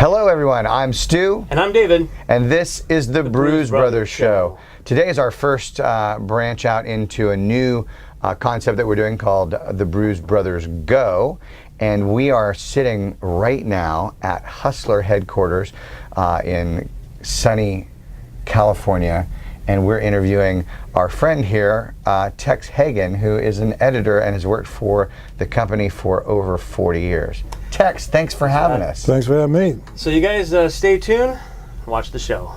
Hello everyone, I'm Stu. And I'm David. And this is the Brews Brothers Show. Today is our first branch out into a new concept that we're doing called the Brews Brothers GO. And we are sitting right now at Hustler headquarters in sunny California. And we're interviewing our friend here, Tex Hagen, who is an editor and has worked for the company for over 40 years. Tex, thanks for having us. Thanks for having me. So you guys stay tuned, watch the show.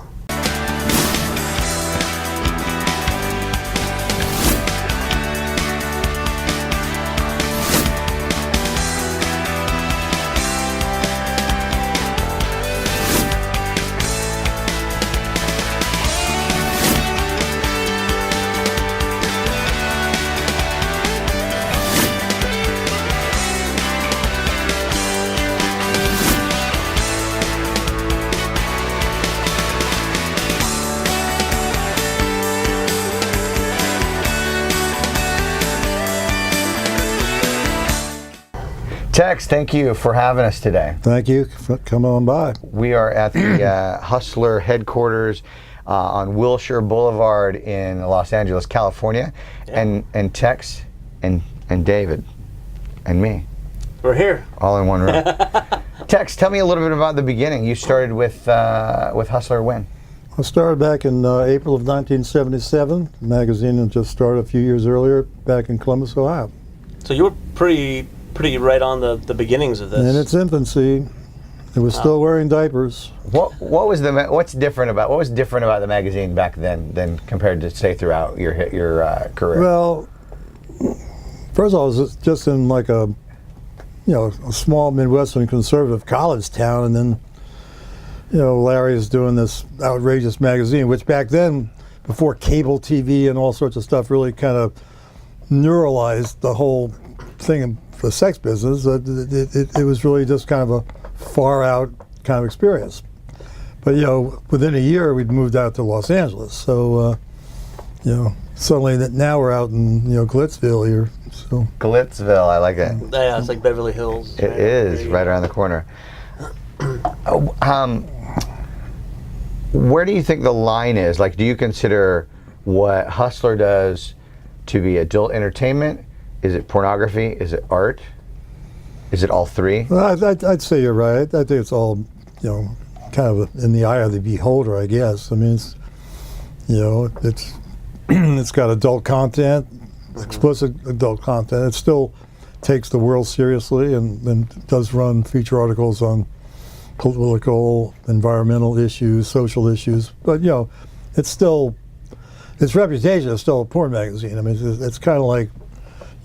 Tex, thank you for having us today. Thank you for coming on by. We are at the Hustler headquarters on Wilshire Boulevard in Los Angeles, California. Yeah. And Tex and David and me. We're here. All in one room. Tex, tell me a little bit about the beginning. You started with Hustler when? I started back in April of 1977. The magazine had just started a few years earlier back in Columbus, Ohio. So you were pretty right on the beginnings of this. In its infancy, it was still wearing diapers. What's different about the magazine back then than compared to say throughout your career? Well, first of all, it was just in like a small Midwestern conservative college town, and then Larry is doing this outrageous magazine, which back then, before cable TV and all sorts of stuff, really kind of neuralized the whole thing in the sex business. It was really just kind of a far out kind of experience. But within a year we'd moved out to Los Angeles, so suddenly now we're out in Glitzville here. So Glitzville, I like it. Yeah, it's like Beverly Hills. It is right around the corner. Where do you think the line is? Like, do you consider what Hustler does to be adult entertainment? Is it pornography? Is it art? Is it all three? Well, I'd say you're right. I think it's all, kind of in the eye of the beholder, I guess. I mean, it's it's got adult content, explicit adult content. It still takes the world seriously and does run feature articles on political, environmental issues, social issues. But its reputation is still a porn magazine. I mean, it's kind of like,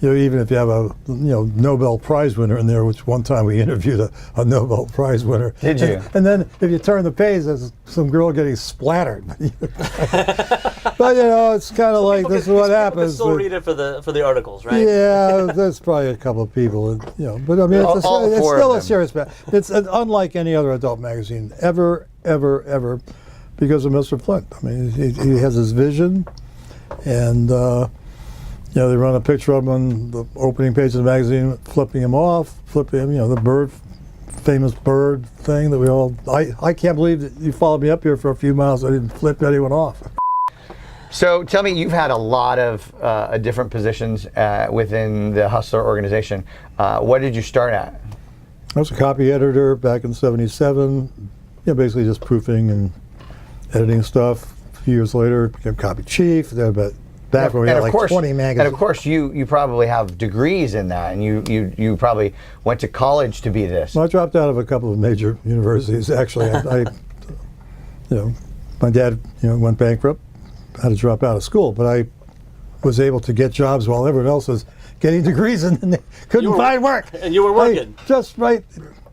even if you have a Nobel Prize winner in there, which one time we interviewed a Nobel Prize winner. Did you? And then if you turn the page, there's some girl getting splattered. But it's kind of like this is what happens. Still read it for the articles, right? Yeah, there's probably a couple of people, But I mean, it's still a serious matter. It's unlike any other adult magazine ever, because of Mr. Flint. I mean, he has his vision, and. They run a picture of him on the opening page of the magazine, flipping him off, the famous bird thing that we all. I can't believe that you followed me up here for a few miles. I didn't flip anyone off. So tell me, you've had a lot of different positions within the Hustler organization. What did you start at? I was a copy editor back in '77. Basically just proofing and editing stuff. A few years later, became copy chief. Back when we had like 20 magazines. And of course, you probably have degrees in that, and you probably went to college to be this. Well, I dropped out of a couple of major universities. Actually, my dad, went bankrupt, had to drop out of school, but I was able to get jobs while everyone else was getting degrees and they couldn't find work. And you were working. Just right.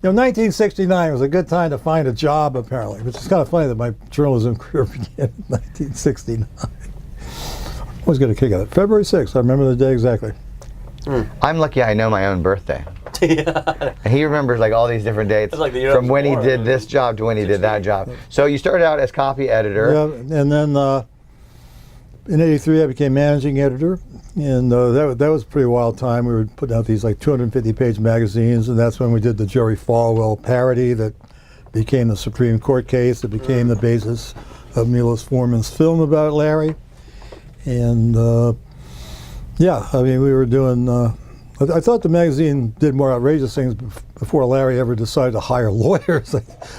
1969 was a good time to find a job, apparently, which is kind of funny that my journalism career began in 1969. I was going to kick out. February 6th, I remember the day exactly. I'm lucky I know my own birthday. Yeah. And he remembers like all these different dates like from when he did this job to when he did that job. So you started out as copy editor. Yeah, and then in '83 I became managing editor, and that was a pretty wild time. We were putting out these like 250-page magazines, and that's when we did the Jerry Falwell parody that became the Supreme Court case. It became the basis of Milos Forman's film about Larry. And yeah, I mean, we were doing. I thought the magazine did more outrageous things before Larry ever decided to hire lawyers.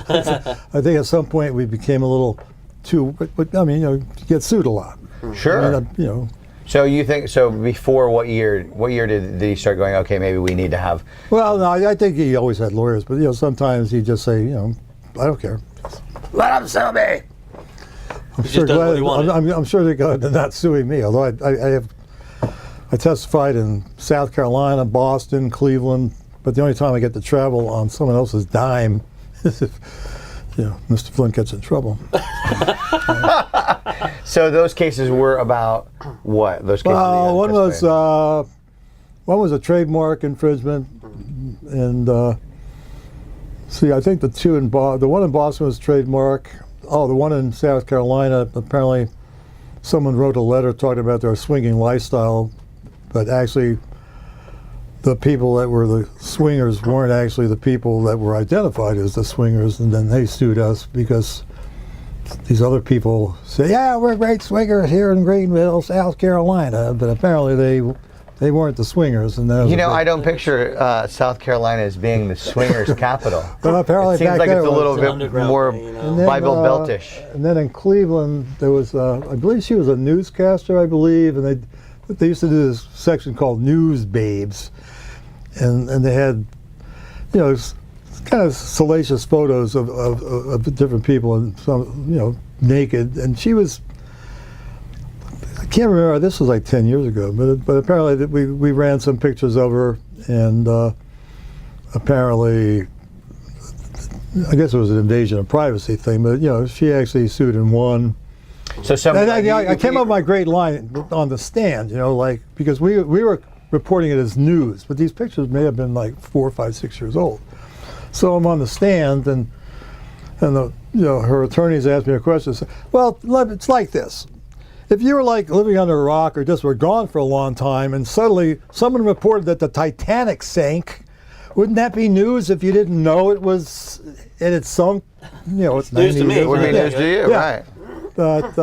I think at some point we became a little too. But I mean, you get sued a lot. Sure. I mean, So you think so? Before what year? What year did he start going? Okay, maybe we need to have. Well, no, I think he always had lawyers, but sometimes he'd just say, I don't care. Let him sue me. I'm sure they're glad they're not suing me. Although I testified in South Carolina, Boston, Cleveland, but the only time I get to travel on someone else's dime is if Mr. Flint gets in trouble. So those cases were about what? Those cases. One was a trademark infringement, and I think the one in Boston was trademark. Oh, the one in South Carolina, apparently someone wrote a letter talking about their swinging lifestyle, but actually the people that were the swingers weren't actually the people that were identified as the swingers, and then they sued us because these other people say, yeah, we're great swingers here in Greenville, South Carolina, but apparently they weren't the swingers. And I don't picture South Carolina as being the swingers' capital. But apparently it seems like it's a little bit more Bible Beltish. And then in Cleveland, there was, I believe she was a newscaster, and they used to do this section called News Babes, and they had, kind of salacious photos of different people and some, naked, and she was. I can't remember. This was like 10 years ago, but apparently we ran some pictures of her, and apparently, I guess it was an invasion of privacy thing. But she actually sued and won. So I came up with my great line on the stand, because we were reporting it as news, but these pictures may have been like 4, 5, 6 years old. So I'm on the stand, and her attorneys asked me a question. Well, it's like this. If you were like living under a rock or just were gone for a long time and suddenly someone reported that the Titanic sank, wouldn't that be news if you didn't know it had sunk? It's news to me. It would be news to you, right? But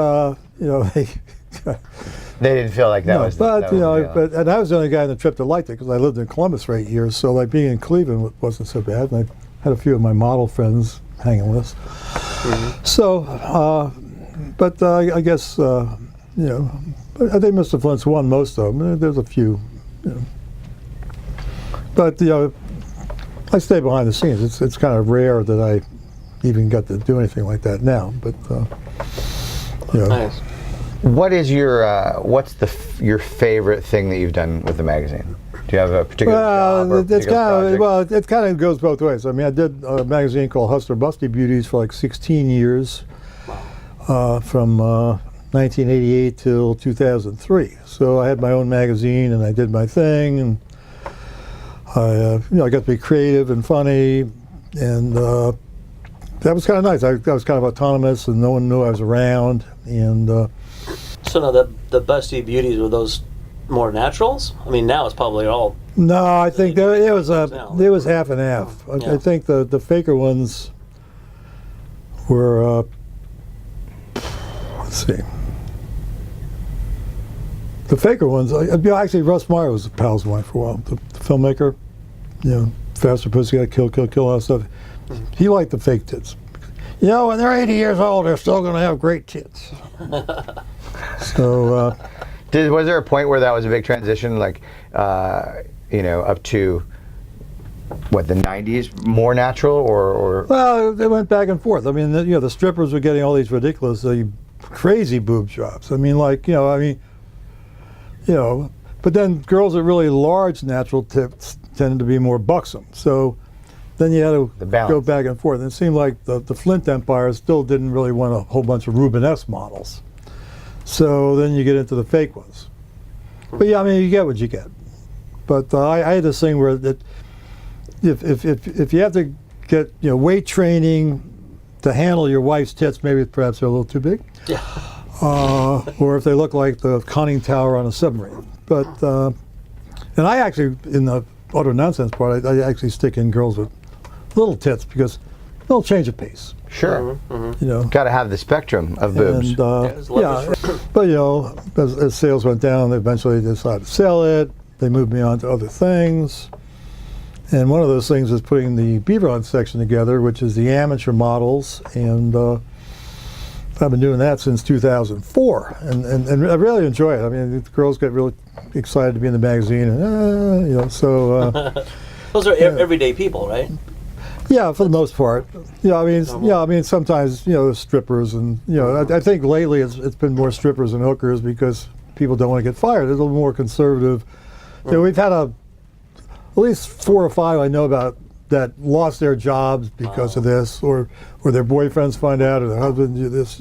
they didn't feel like that was. But and I was the only guy on the trip that liked it because I lived in Columbus for 8 years, so like being in Cleveland wasn't so bad. And I had a few of my model friends hanging with us. Mm-hmm. So, I guess I think Mr. Flint's won most of them. There's a few, but I stay behind the scenes. It's kind of rare that I even got to do anything like that now. But Nice. What is what's your favorite thing that you've done with the magazine? Do you have a particular job or project? It kind of goes both ways. I mean, I did a magazine called Hustler Busty Beauties for like 16 years, from 1988 till 2003. So I had my own magazine and I did my thing, and I got to be creative and funny, and that was kind of nice. I was kind of autonomous, and no one knew I was around, and. So now the Busty Beauties, were those more naturals? I mean, now it's probably all. No, I think it was half and half. Yeah. I think the faker ones were. Let's see. The faker ones. Actually, Russ Meyer was pals of mine for a while. The filmmaker, Faster Pussycat, Kill, all that stuff. Mm-hmm. He liked the fake tits. When they're 80 years old, they're still going to have great tits. So, was there a point where that was a big transition, like, up to what, the 90s, more natural, or? Well, they went back and forth. I mean, the strippers were getting all these ridiculous, crazy boob jobs. I mean, but then girls with really large natural tits tended to be more buxom. So then you had to go back and forth. And it seemed like the Flint Empire still didn't really want a whole bunch of Rubenesque models. So then you get into the fake ones. But yeah, I mean, you get what you get. But I had this thing where that if you have to get weight training to handle your wife's tits, maybe perhaps they're a little too big. Yeah. Or if they look like the conning tower on a submarine. But and I actually, in the utter nonsense part, I actually stick in girls with little tits because little change of pace. Sure. You know. Got to have the spectrum of boobs. And, his love is but you know, as sales went down, they eventually decided to sell it. They moved me on to other things. And one of those things was putting the Beaver section together, which is the amateur models. And I've been doing that since 2004. And I really enjoy it. I mean, the girls get really excited to be in the magazine. And, you know, so... Those are everyday people, right? Yeah, for the most part. Yeah, I mean, sometimes, you know, strippers and, you know, I think lately it's been more strippers and hookers because people don't want to get fired. They're a little more conservative. You know, we've had at least 4 or 5 I know about that lost their jobs because of this, or their boyfriends find out, or their husband do this.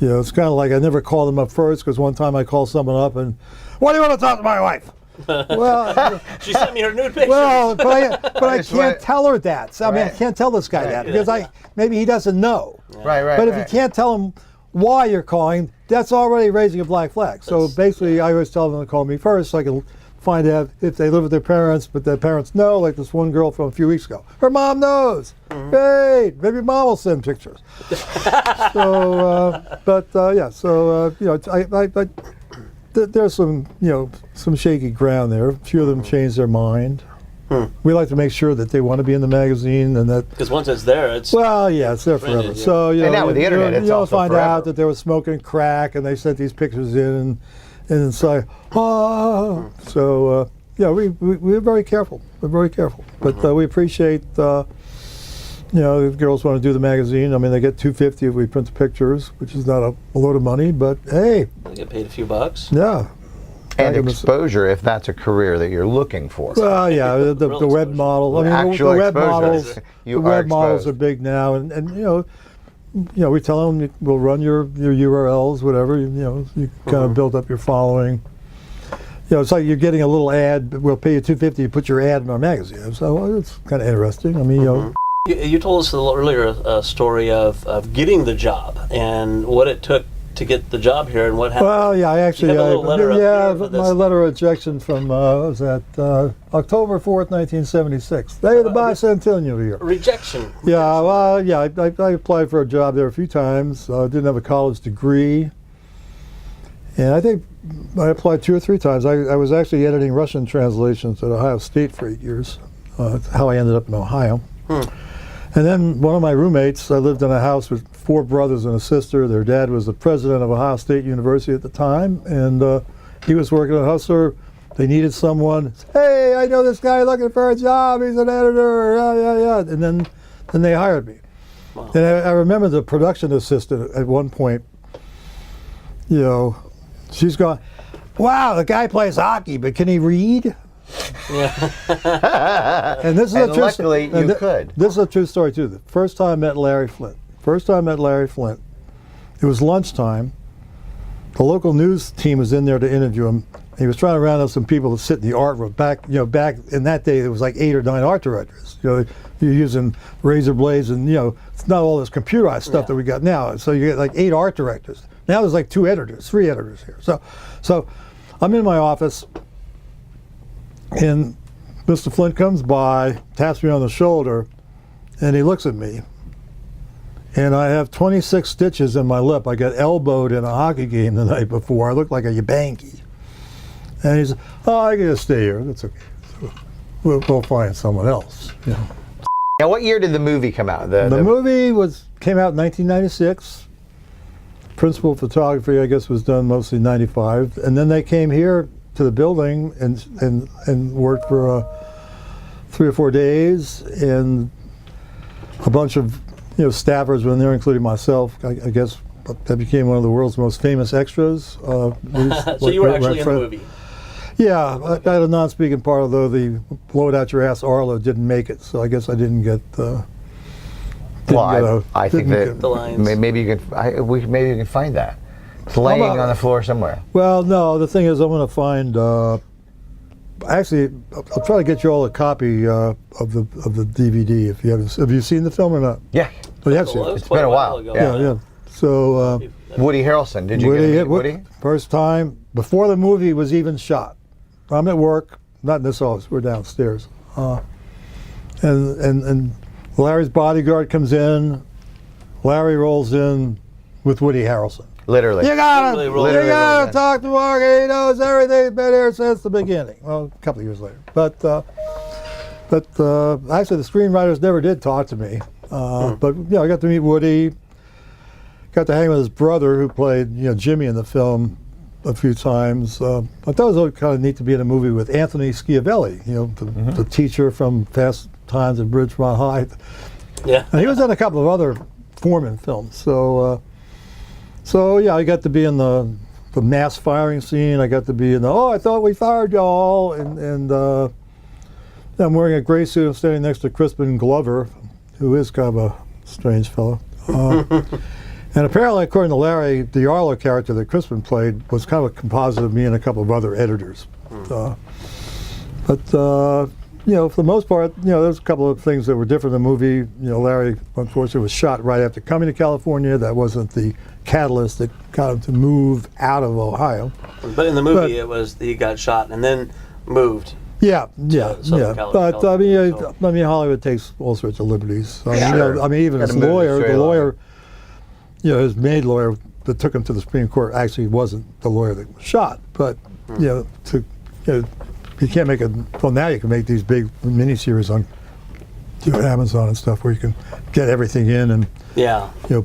You know, it's kind of like I never call them up first because one time I called someone up and, why do you want to talk to my wife? Well, She sent me her nude pictures. well, but I Just can't right. tell her that. So, I mean, I Right. can't tell this guy that because maybe he doesn't know. Right. But if you can't tell him why you're calling, that's already raising a black flag. So basically, I always tell them to call me first so I can find out if they live with their parents, but their parents know, like this one girl from a few weeks ago. Her mom knows. Great. Maybe mom will send pictures. So, you know, there's some, you know, some shaky ground there. A few of them changed their mind. We like to make sure that they want to be in the magazine and that. Because once it's there, it's Well, yeah, it's there forever. Printed, yeah. So you know, And now with the internet, it's you'll also find forever. out that they were smoking crack, and they sent these pictures in, and it's like, oh. So yeah, we're very careful. We're very careful, but we appreciate. You know, if girls want to do the magazine, I mean, they get $250 if we print the pictures, which is not a load of money, but hey, they get paid a few bucks. yeah. And exposure, if that's a career that you're looking for. Well, yeah, the Real web exposure. model. I mean, Actual the web exposure. models. You The are web models exposed. are big now, and you know, we tell them we'll run your URLs, whatever. You know, you kind of build up your following. You know, it's like you're getting a little ad. But we'll pay you $250 to put your ad in our magazine. So well, it's kind of interesting. I mean, you know. You told us a little earlier a story of getting the job and what it took to get the job here and what happened. Well, yeah, I actually, You have a little letter up yeah, here for my this. letter of rejection from what was that October 4th, 1976, day of the bicentennial year. Rejection. Yeah, well, yeah, I applied for a job there a few times. Didn't have a college degree, and I think I applied 2 or 3 times. I was actually editing Russian translations at Ohio State for 8 years. That's how I ended up in Ohio. And then one of my roommates, I lived in a house with 4 brothers and a sister. Their dad was the president of Ohio State University at the time, and he was working at Hustler. They needed someone. Hey, I know this guy looking for a job. He's an editor. Yeah. And then they hired me. Wow. And I remember the production assistant at one point, you know, she's going, wow, the guy plays hockey, but can he read? Yeah. And this is And a true luckily you could. This is a true story too. The first time I met Larry Flint. It was lunchtime. The local news team was in there to interview him. He was trying to round up some people to sit in the art room. Back in that day, there was like 8 or 9 art directors. You know, you're using razor blades, and you know, it's not all this computerized stuff that we got now. So you get like 8 art directors. Now there's like 2 editors, 3 editors here. So I'm in my office, and Mr. Flint comes by, taps me on the shoulder, and he looks at me. And I have 26 stitches in my lip. I got elbowed in a hockey game the night before. I looked like a Yabanki. And he said, oh, I can just stay here. That's okay. So we'll find someone else. You know. Now, what year did the movie come out? The movie came out in 1996. Principal photography, I guess, was done mostly in 95. And then they came here to the building and worked for 3 or 4 days. And a bunch of staffers were in there, including myself. I guess I became one of the world's most famous extras. So you were actually in the movie. Yeah, I had a non-speaking part, although the blow it out your ass Arlo didn't make it, so I guess I didn't get. I think that the lines. maybe you can find that. It's laying on the floor somewhere. Well, no, the thing is, I'm going to find. Actually, I'll try to get you all a copy of the DVD if you haven't. Have you seen the film or not? Yeah. Oh, you have seen it. It's been a while. Ago. Yeah. So Woody Harrelson. Did you get Woody? First time before the movie was even shot. I'm at work, not in this office. We're downstairs, and Larry's bodyguard comes in. Larry rolls in with Woody Harrelson. Literally. You gotta Literally rolls in. talk to Mark. He knows everything. He's been here since the beginning. Well, a couple of years later. But actually, the screenwriters never did talk to me. But I got to meet Woody. Got to hang with his brother, who played Jimmy in the film, a few times. I thought it was kind of neat to be in a movie with Anthony Schiavelli, the teacher from Fast Times at Ridgemont High. Yeah. And he was in a couple of other Foreman films. So I got to be in the mass firing scene. I got to be in the, I thought we fired y'all. And I'm wearing a gray suit. I'm standing next to Crispin Glover, who is kind of a strange fellow. And apparently, according to Larry, the Arlo character that Crispin played was kind of a composite of me and a couple of other editors. But for the most part, there's a couple of things that were different in the movie. Larry, unfortunately, was shot right after coming to California. That wasn't the catalyst that got him to move out of Ohio. But in the movie, it was he got shot and then moved. Yeah. Southern But California, Hollywood takes all sorts of liberties. Sure. Even Gotta his move the lawyer, storyline. his maid lawyer that took him to the Supreme Court actually wasn't the lawyer that was shot. But you can't make now you can make these big miniseries on Amazon and stuff where you can get everything in. And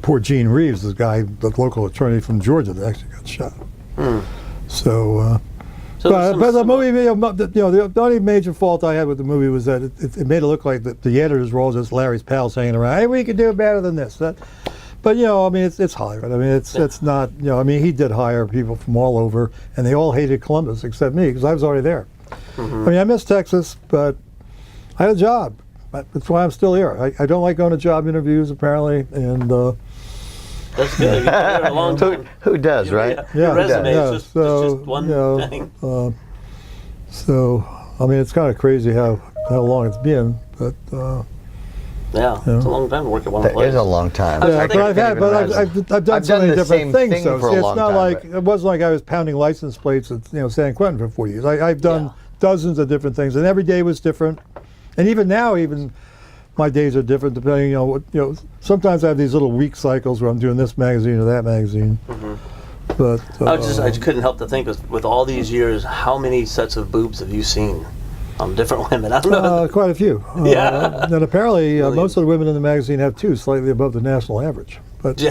poor Gene Reeves, this guy, the local attorney from Georgia, that actually got shot. But the movie, the only major fault I had with the movie was that it made it look like the editors were all just Larry's pals hanging around. Hey, we could do better than this. But it's Hollywood. It's not. He did hire people from all over, and they all hated Columbus except me because I was already there. I miss Texas, but I had a job. That's why I'm still here. I don't like going to job interviews apparently, and. That's good. You've been there a long time. Who does, right? Your resume is just one thing. It's kind of crazy how long it's been, but. It's a long time to work at one place. That is a long time. I've done so many different things. So it's not like it wasn't like I was pounding license plates at San Quentin for 4 years. I've done dozens of different things, and every day was different. And even now, my days are different depending on what sometimes I have these little week cycles where I'm doing this magazine or that magazine. But I just couldn't help to think with all these years, how many sets of boobs have you seen on different women? I don't know. Quite a few. And apparently, most of the women in the magazine have two, slightly above the national average. But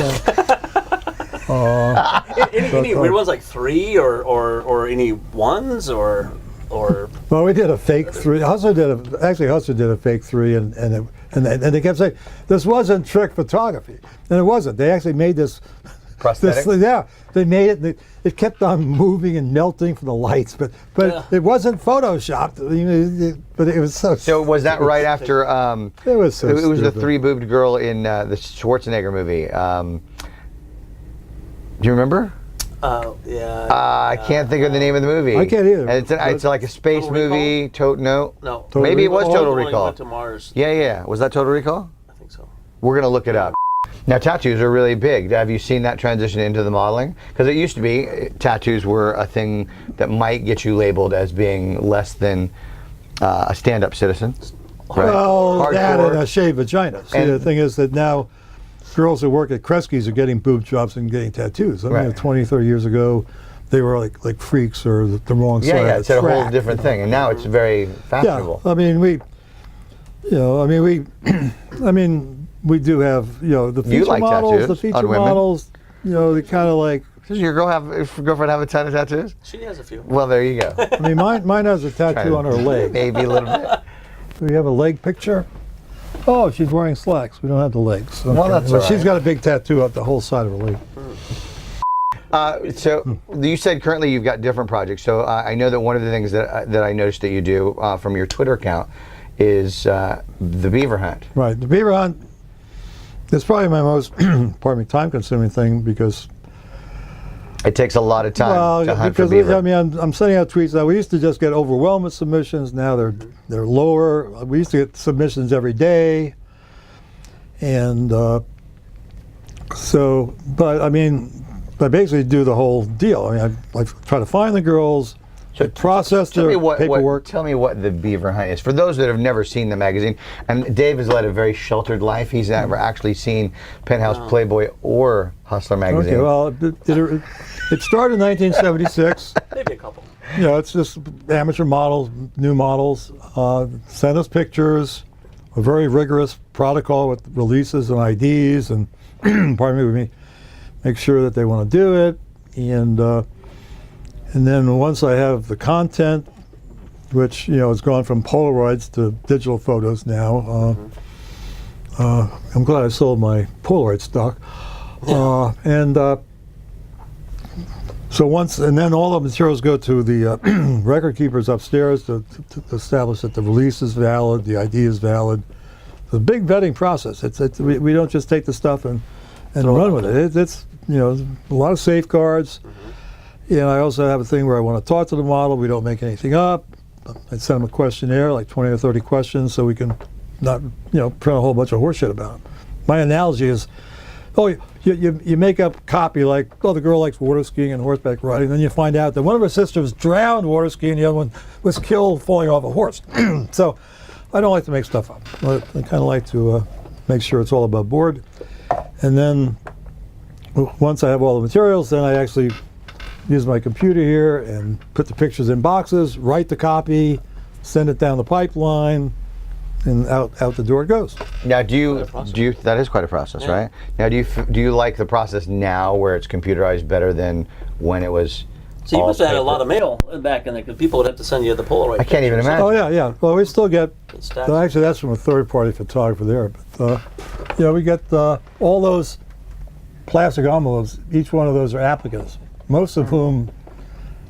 any weird ones like three or any ones or. Well, we did a fake three. Hustler did a fake three, and they kept saying this wasn't trick photography, and it wasn't. They actually made this prosthetic. They made it. It kept on moving and melting from the lights, but it wasn't photoshopped. But it was so. So was that right after? It was so. It was the three-boobed girl in the Schwarzenegger movie. Do you remember? I can't think of the name of the movie. I can't either. And it's like a space Total movie. No. Maybe it was Total He Recall. went to Mars. Yeah. Was that Total Recall? I think so. We're gonna look it up. Now tattoos are really big. Have you seen that transition into the modeling? Because it used to be tattoos were a thing that might get you labeled as being less than a stand-up citizen. Right? Well, that Hardcore. and a shaved vagina. See, the thing is that now girls that work at Kresge's are getting boob jobs and getting tattoos. 20, 30 years ago, they were like freaks or the wrong side. Yeah, of it's the a whole track, different thing, and now it's very fashionable. We do have the feature like models, tattoos the feature on women? models. They kind of like. Does your girlfriend have a ton of tattoos? She has a few. Well, there you go. Mine has a tattoo on her leg. Maybe a little bit. Do we have a leg picture? Oh, she's wearing slacks. We don't have the legs. Okay. Well, that's all right. She's got a big tattoo up the whole side of her leg. So you said currently you've got different projects. So I know that one of the things that I noticed that you do from your Twitter account is the beaver hunt. Right, the beaver hunt is probably my most time-consuming thing because it takes a lot of time to hunt for beaver. I'm sending out tweets now. We used to just get overwhelmed with submissions. Now they're lower. We used to get submissions every day, and I basically do the whole deal. I try to find the girls, they process Tell me their what, paperwork. tell me what the Beaver Hunt is. For those that have never seen the magazine, and Dave has led a very sheltered life. He's never actually seen Penthouse, Playboy, or Hustler magazine. Okay, well, it started in 1976. Maybe a couple. You know, it's just amateur models, new models, send us pictures, a very rigorous protocol with releases and IDs, and pardon me, make sure that they want to do it, and then once I have the content, which has gone from Polaroids to digital photos now. I'm glad I sold my Polaroid stock, and then all the materials go to the record keepers upstairs to establish that the release is valid, the ID is valid. It's a big vetting process. We don't just take the stuff and run with it. It's a lot of safeguards. And I also have a thing where I want to talk to the model. We don't make anything up. I send them a questionnaire, like 20 or 30 questions, so we can not print a whole bunch of horseshit about them. My analogy is, you make up copy like, the girl likes water skiing and horseback riding. Then you find out that one of her sisters drowned water skiing, the other one was killed falling off a horse. So I don't like to make stuff up. I kind of like to make sure it's all above board. And then once I have all the materials, then I actually use my computer here and put the pictures in boxes, write the copy, send it down the pipeline, and out the door it goes. Now, do you that is quite a process, right? Now, do you like the process now where it's computerized better than when it was? So you must have had a lot of mail back in there, because people would have to send you the Polaroid. I can't even imagine. Oh yeah. Well, we still get. Stacks. Actually, that's from a third-party photographer there. But we get all those plastic envelopes. Each one of those are applicants, most of whom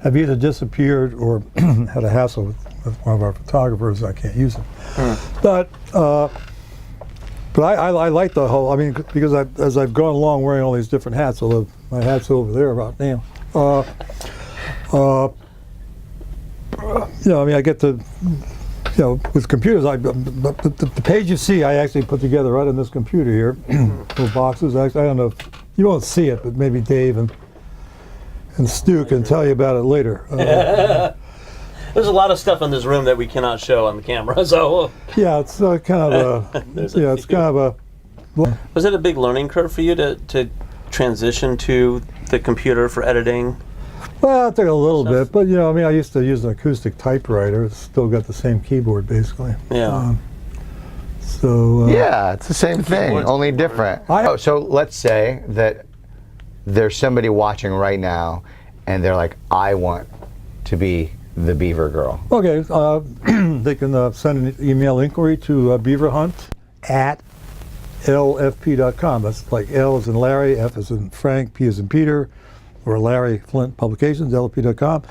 have either disappeared or had a hassle with one of our photographers. I can't use them. But I like the whole. I mean, because as I've gone along wearing all these different hats, although my hat's over there right now. I get to, with computers, the page you see, I actually put together right on this computer here, little boxes. I don't know if you won't see it, but maybe Dave and Stu can tell you about it later. There's a lot of stuff in this room that we cannot show on the camera. So yeah, it's kind of a it's kind of a. Was it a big learning curve for you to transition to the computer for editing? Well, it took a little bit, but I used to use an acoustic typewriter. It's still got the same keyboard, basically. Yeah. Yeah, it's the same thing, only different. So let's say that there's somebody watching right now, and they're like, I want to be the Beaver Girl. Okay, they can send an email inquiry to beaverhunt@lfp.com. That's like L as in Larry, F as in Frank, P as in Peter, or Larry Flint Publications, lfp.com.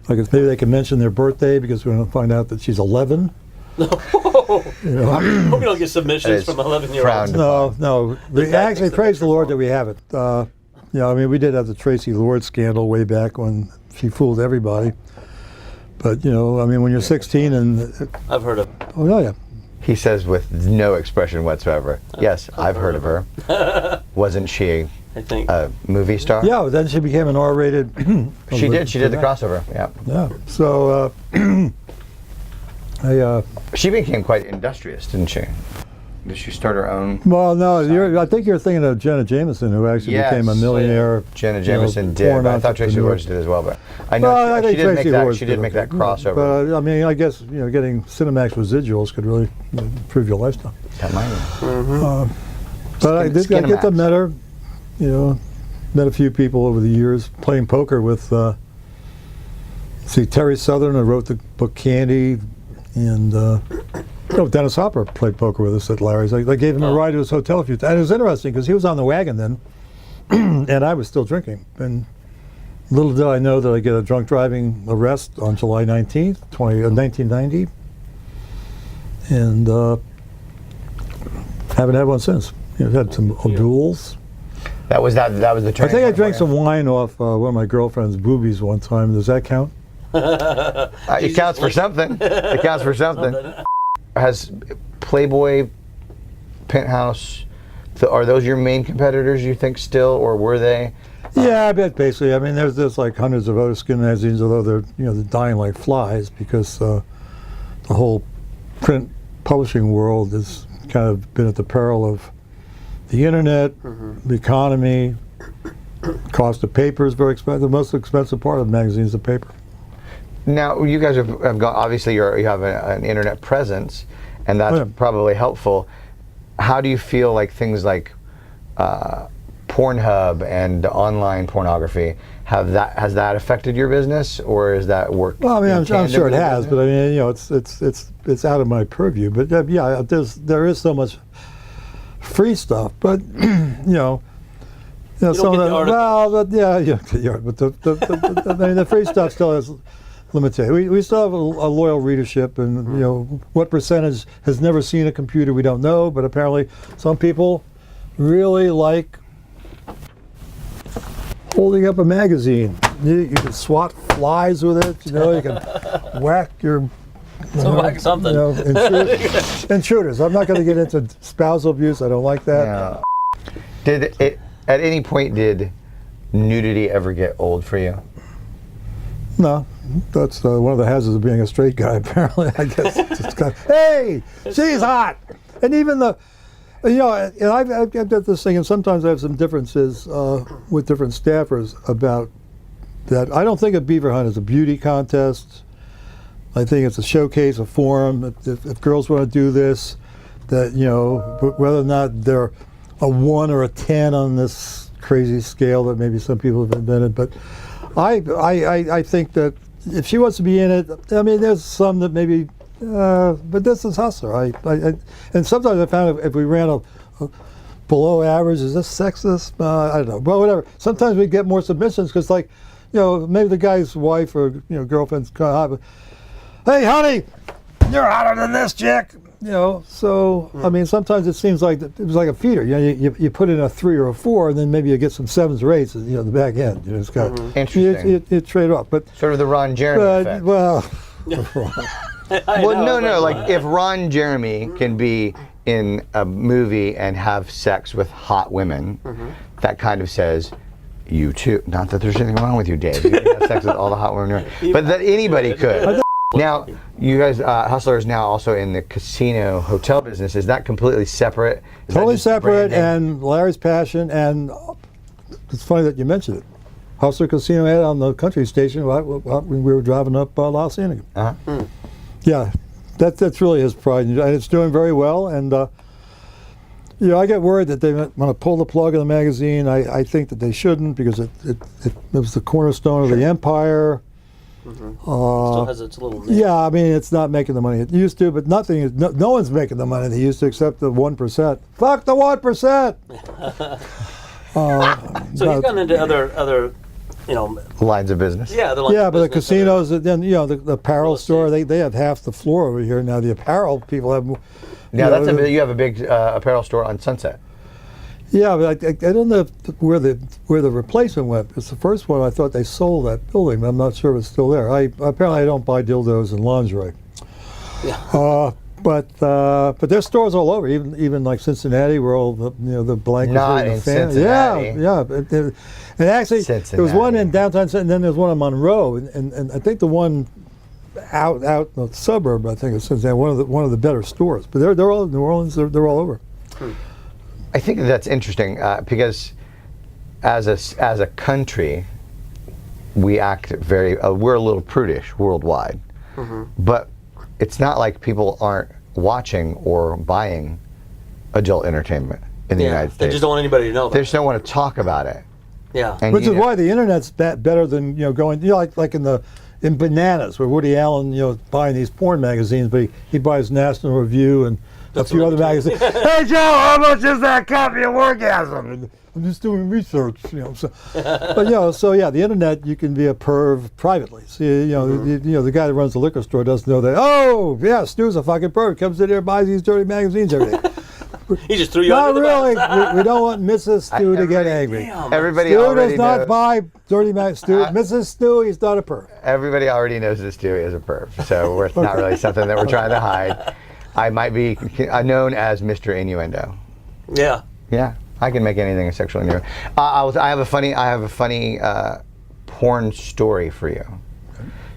Maybe they can mention their birthday, because we're going to find out that she's 11. Hope you don't get submissions from 11-year-olds. No. We actually praise the Lord that we have it. We did have the Tracy Lord scandal way back when she fooled everybody. But when you're 16 and I've heard of it. Oh yeah. He says with no expression whatsoever. Yes, I've heard of her. Wasn't she a movie star? Yeah, then she became an R-rated. She did the crossover. Yeah. Yeah. So she became quite industrious, didn't she? Did she start her own? Well, no, I think you're thinking of Jenna Jameson, who actually became a millionaire. Jenna Jameson did. I thought Tracy Lords did as well, but I know she did make that crossover. But I guess getting Cinemax residuals could really improve your lifestyle. That might. But I did get to met her. Met a few people over the years playing poker with. Terry Southern, who wrote the book Candy, and. Dennis Hopper played poker with us at Larry's. They gave him a ride to his hotel a few times. And it was interesting because he was on the wagon then, and I was still drinking. And little did I know that I get a drunk driving arrest on July 19th, 1990, and haven't had one since. Had some duels. That was the turning. I think I drank some wine off one of my girlfriend's boobies one time. Does that count? It counts for something. It counts for something. Has Playboy, Penthouse, are those your main competitors, you think, still, or were they? Yeah, but basically, I mean, there's like hundreds of other skin magazines, although they're dying like flies because the whole print publishing world has kind of been at the peril of the internet, the economy. Cost of paper is very expensive. The most expensive part of the magazine is the paper. Now, you guys have got, obviously you have an internet presence, and that's probably helpful. How do you feel like things like Pornhub and online pornography, has that affected your business, or is that work? Well, I mean, I'm sure it has, but I mean, it's out of my purview. But yeah, there is so much free stuff, but some of but I mean, the free stuff still has limited. We still have a loyal readership, and what percentage has never seen a computer, we don't know, but apparently some people really like holding up a magazine. You can swat flies with it, you can whack your whack something. Intruders. I'm not going to get into spousal abuse. I don't like that. Yeah. At any point, did nudity ever get old for you? No, that's one of the hazards of being a straight guy. Apparently, I guess. Hey, she's hot, and even and I've got this thing, and sometimes I have some differences with different staffers about that. I don't think a beaver hunt is a beauty contest. I think it's a showcase, a forum. If girls want to do this, that whether or not they're a 1 or a 10 on this crazy scale that maybe some people have invented, but I think that if she wants to be in it, I mean, there's some that maybe, but this is hustler. And sometimes I found if we ran a below average, is this sexist? I don't know. Well, whatever. Sometimes we get more submissions because, like, maybe the guy's wife or girlfriend's kind of hot, but, hey, honey, you're hotter than this chick. So I mean, sometimes it seems like it was like a feeder. You put in a 3 or a 4, and then maybe you get some 7s or 8s. The back end. It's got interesting. You trade off, but sort of the Ron Jeremy effect. Well, no. Like if Ron Jeremy can be in a movie and have sex with hot women, that kind of says you too. Not that there's anything wrong with you, Dave. You can have sex with all the hot women, but that anybody could. Now, you guys, Hustler is now also in the casino hotel business. Is that completely separate? Totally separate, and Larry's passion, and it's funny that you mentioned it. Hustler Casino ad on the country station when we were driving up Los Angeles. Yeah, that's really his pride, and it's doing very well. And I get worried that they want to pull the plug on the magazine. I think that they shouldn't, because it was the cornerstone of the empire. Still has its little name. Yeah, I mean, it's not making the money it used to, but no one's making the money they used to except the 1%. Fuck the 1%! So you've gone into other lines of business. Yeah, but the casinos, then the apparel store, they have half the floor over here now. The apparel people have. Now you have a big apparel store on Sunset. Yeah, but I don't know where the replacement went. It's the first one. I thought they sold that building, but I'm not sure if it's still there. Apparently I don't buy dildos and lingerie. Yeah. But there's stores all over, even like Cincinnati, where all the blankets. Not in Cincinnati. Yeah. And actually, there was one in downtown, and then there's one in Monroe, and I think the one out in the suburb, I think, of Cincinnati, one of the better stores. But they're all in New Orleans. They're all over. I think that's interesting because as a country, we act we're a little prudish worldwide, but it's not like people aren't watching or buying adult entertainment in the United States. They just don't want anybody to know about They just don't want to talk about it. Yeah. And which is why the internet's better than going like in Bananas, where Woody Allen buying these porn magazines, but he buys National Review and a few other magazines. Hey Joe, how much is that copy of Orgasm? And I'm just doing research, So, but the internet, you can be a perv privately. See, the guy that runs the liquor store doesn't know that. Oh, yeah, Stu's a fucking perv. Comes in here, buys these dirty magazines every day. He just threw you under the bus. bus. Not really. We don't want Mrs. Stu to get angry. Damn. Everybody Stu already does not knows. buy dirty magazines. Mrs. Stu, he's not a perv. Everybody already knows that Stewie is a perv, so it's not really something that we're trying to hide. I might be known as Mr. Innuendo. Yeah. Yeah. I can make anything a sexual innuendo. I have a funny porn story for you.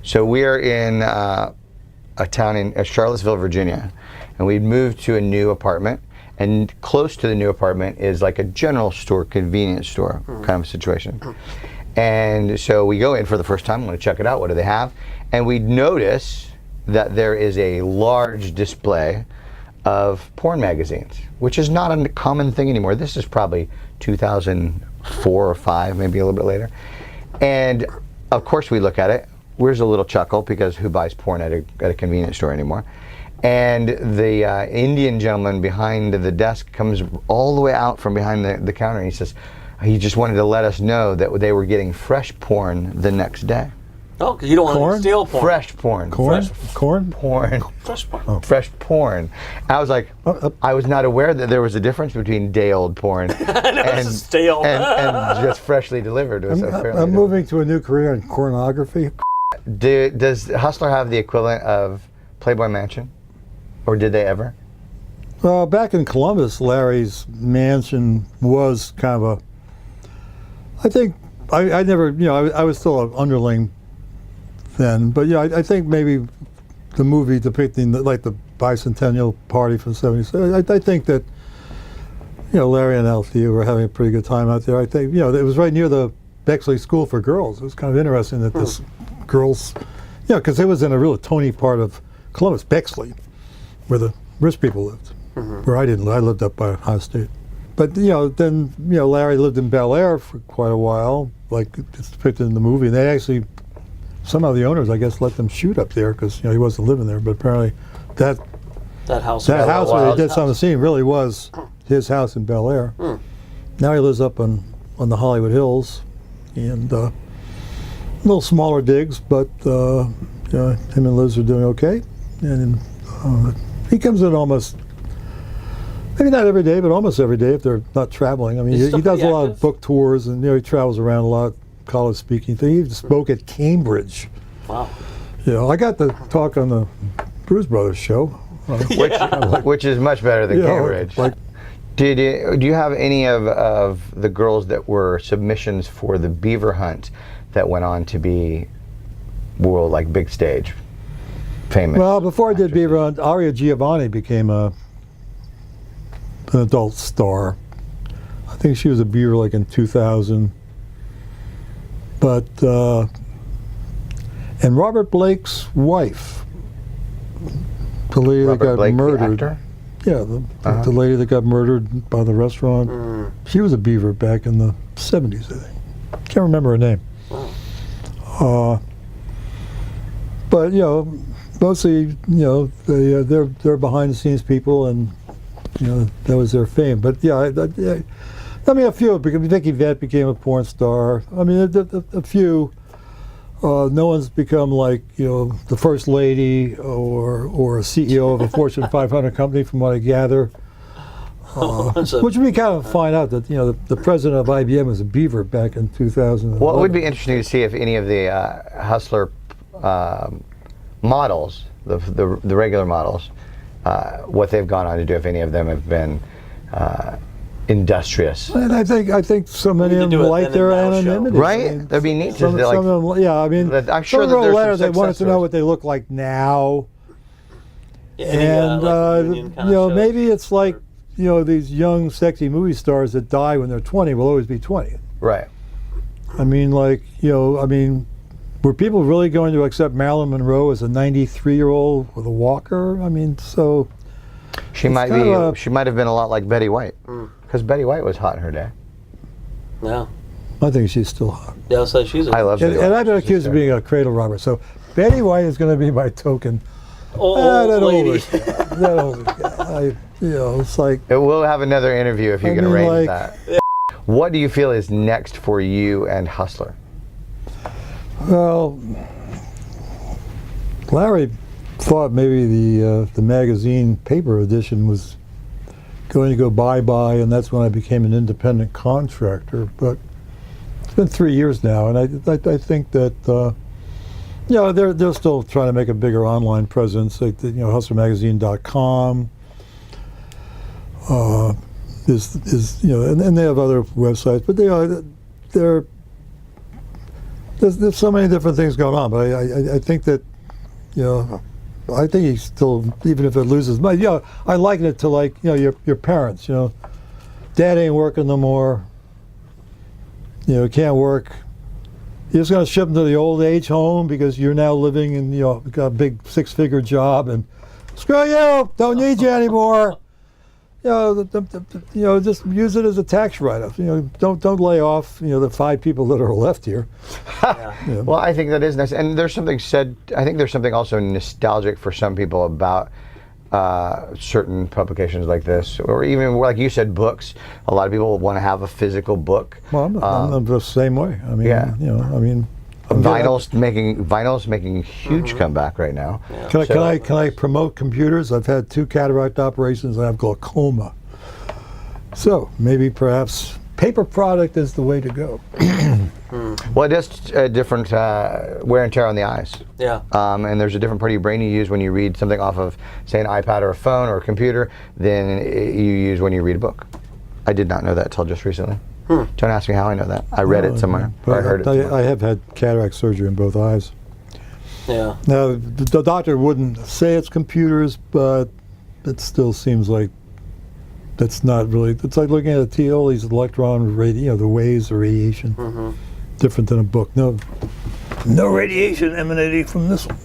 So we are in a town in Charlottesville, Virginia, and we'd moved to a new apartment. And close to the new apartment is like a general store, convenience store kind of situation. And so we go in for the first time, want to check it out, what do they have? And we notice that there is a large display of porn magazines, which is not a common thing anymore. This is probably 2004 or 5, maybe a little bit later. And of course we look at it. There's a little chuckle because who buys porn at a convenience store anymore? And the Indian gentleman behind the desk comes all the way out from behind the counter, and he says he just wanted to let us know that they were getting fresh porn the next day. Oh, because you don't want to steal porn. Fresh porn. Corn? Porn. Fresh porn. Oh. Fresh porn. I was like, I was not aware that there was a difference between day-old porn and stale. and just freshly delivered. I'm moving to a new career in pornography. Does Hustler have the equivalent of Playboy Mansion? Or did they ever? Well, back in Columbus, Larry's mansion was kind of a. I think I never, I was still an underling then, but I think maybe the movie depicting the bicentennial party for the 70s. I think that Larry and Althea were having a pretty good time out there. I think it was right near the Bexley School for Girls. It was kind of interesting that this girls, because it was in a really Tony part of Columbus, Bexley, where the rich people lived, where I didn't live. I lived up by Ohio State. But, then, Larry lived in Bel Air for quite a while, like it's depicted in the movie. And they actually, somehow the owners, I guess, let them shoot up there because, he wasn't living there. But apparently that house where they did some of the scene really was his house in Bel Air. Now he lives up on the Hollywood Hills, and a little smaller digs, but him and Liz are doing okay. And he comes in almost, maybe not every day, but almost every day if they're not traveling. I mean, he does a lot of book tours, and he travels around a lot, college speaking thing. He spoke at Cambridge. Wow. I got to talk on the Brews Brothers show, which is much better than Cambridge. Do you have any of the girls that were submissions for the Beaver Hunt that went on to be big stage? Famous. Well, before I did Beaver Hunt, Aria Giovanni became an adult star. I think she was a Beaver in 2000. But and Robert Blake's wife, the lady that got murdered. The actor? Yeah, the lady that got murdered by the restaurant. She was a Beaver back in the 70s, I think. Can't remember her name. But mostly, they're behind the scenes people, and that was their fame. But a few. Because Vicky Vett became a porn star. I mean, a few. No one's become the first lady or a CEO of a Fortune 500 company, from what I gather. Which would be kind of find out that the president of IBM was a Beaver back in 2000. Well, it would be interesting to see if any of the Hustler models, the regular models, what they've gone on to do, if any of them have been industrious. And I think so many of them like their anonymity. Right? That'd be neat. Some of them, I mean, I'm sure some that there's letters some they wanted to know successors. what they look like now. And maybe it's like these young, sexy movie stars that die when they're 20 will always be 20. Right. I mean, were people really going to accept Marilyn Monroe as a 93-year-old with a walker? I mean, so she might have been a lot like Betty White, because Betty White was hot in her day. Yeah. I think she's still hot. Yeah, so she's. I love Betty White. And I've been accused of being a cradle robber. So Betty White is going to be my token. Old lady. That old guy. It's like. We'll have another interview if you can arrange that. What do you feel is next for you and Hustler? Well, Larry thought maybe the magazine paper edition was going to go bye-bye, and that's when I became an independent contractor. But it's been 3 years now, and I think that they're still trying to make a bigger online presence, like hustlermagazine.com. is and they have other websites, but there's so many different things going on. But I think that I think he still, even if it loses money, I liken it to like your parents. Dad ain't working no more. Can't work. You're just going to ship them to the old age home because you're now living in got a big 6-figure job, and screw you, don't need you anymore. Just use it as a tax write-off. Don't lay off the 5 people that are left here. Well, I think that is nice, and there's something said. I think there's something also nostalgic for some people about certain publications like this, or even like you said, books. A lot of people want to have a physical book. Well, I'm the same way. I mean, Vinyl's making a huge comeback right now. Yeah. Can I promote computers? I've had 2 cataract operations and I have glaucoma. So maybe perhaps paper product is the way to go. Well, it is different wear and tear on the eyes. Yeah. And there's a different part of your brain you use when you read something off of, say, an iPad or a phone or a computer than you use when you read a book. I did not know that till just recently. Don't ask me how I know that. I read it somewhere. Or I heard it somewhere. I have had cataract surgery in both eyes. Yeah. Now, the doctor wouldn't say it's computers, but it still seems like that's not really. It's like looking at a teal, these electron the waves of radiation. Different than a book. No radiation emanating from this one.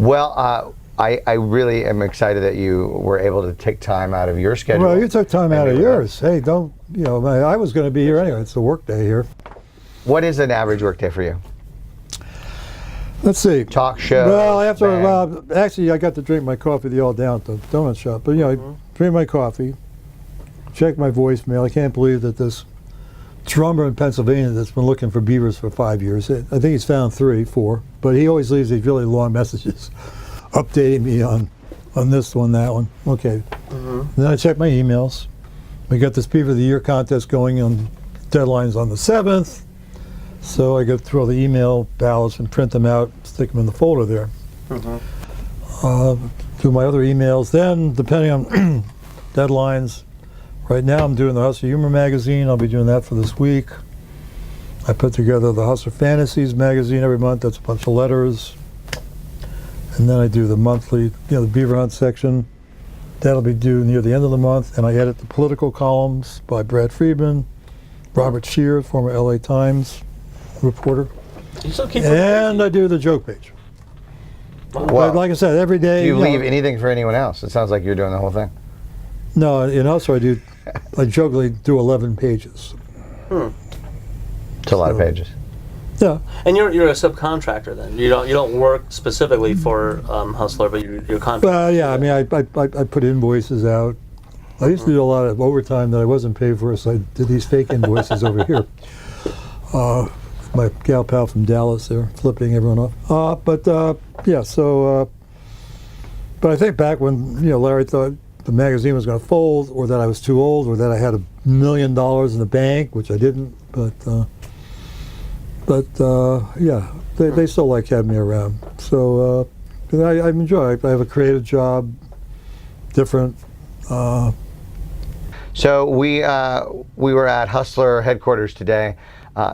Well, I really am excited that you were able to take time out of your schedule. Well, you took time out of yours. Hey, don't, I was going to be here anyway. It's a work day here. What is an average work day for you? Let's see. Talk show. Well, actually, I got to drink my coffee the all down at the donut shop. But, I drink my coffee, check my voicemail. I can't believe that this drummer in Pennsylvania that's been looking for beavers for 5 years, I think he's found 3, 4, but he always leaves these really long messages updating me on this one, that one. Okay. And then I check my emails. We got this Beaver of the Year contest going on, deadlines on the 7th. So I go through all the email ballots and print them out, stick them in the folder there. Do my other emails. Then, depending on deadlines, right now I'm doing the Hustler Humor magazine. I'll be doing that for this week. I put together the Hustler Fantasies magazine every month. That's a bunch of letters. And then I do the monthly, the Beaver Hunt section. That'll be due near the end of the month. And I edit the political columns by Brad Friedman, Robert Shear, former LA Times reporter. You still keep and I do the joke page. Well, but like I said, every day. Do you leave anything for anyone else? It sounds like you're doing the whole thing. No, also I jokingly do 11 pages. It's a lot of pages. Yeah. And you're a subcontractor then. You don't work specifically for Hustler, but you're contractor. Well, yeah. I mean, I put invoices out. I used to do a lot of overtime that I wasn't paid for, so I did these fake invoices over here. My gal pal from Dallas there, flipping everyone off. But I think back when Larry thought the magazine was going to fold, or that I was too old, or that I had $1 million in the bank, which I didn't. But they still like having me around. So I enjoy it. I have a creative job, different. So we were at Hustler headquarters today,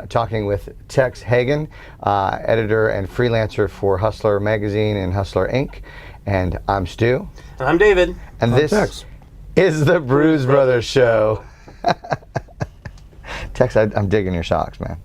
talking with Tex Hagen, editor and freelancer for Hustler Magazine and Hustler Inc. And I'm Stu. And I'm David. And I'm this Tex. is the Brews Brothers Show. Tex, I'm digging your socks, man.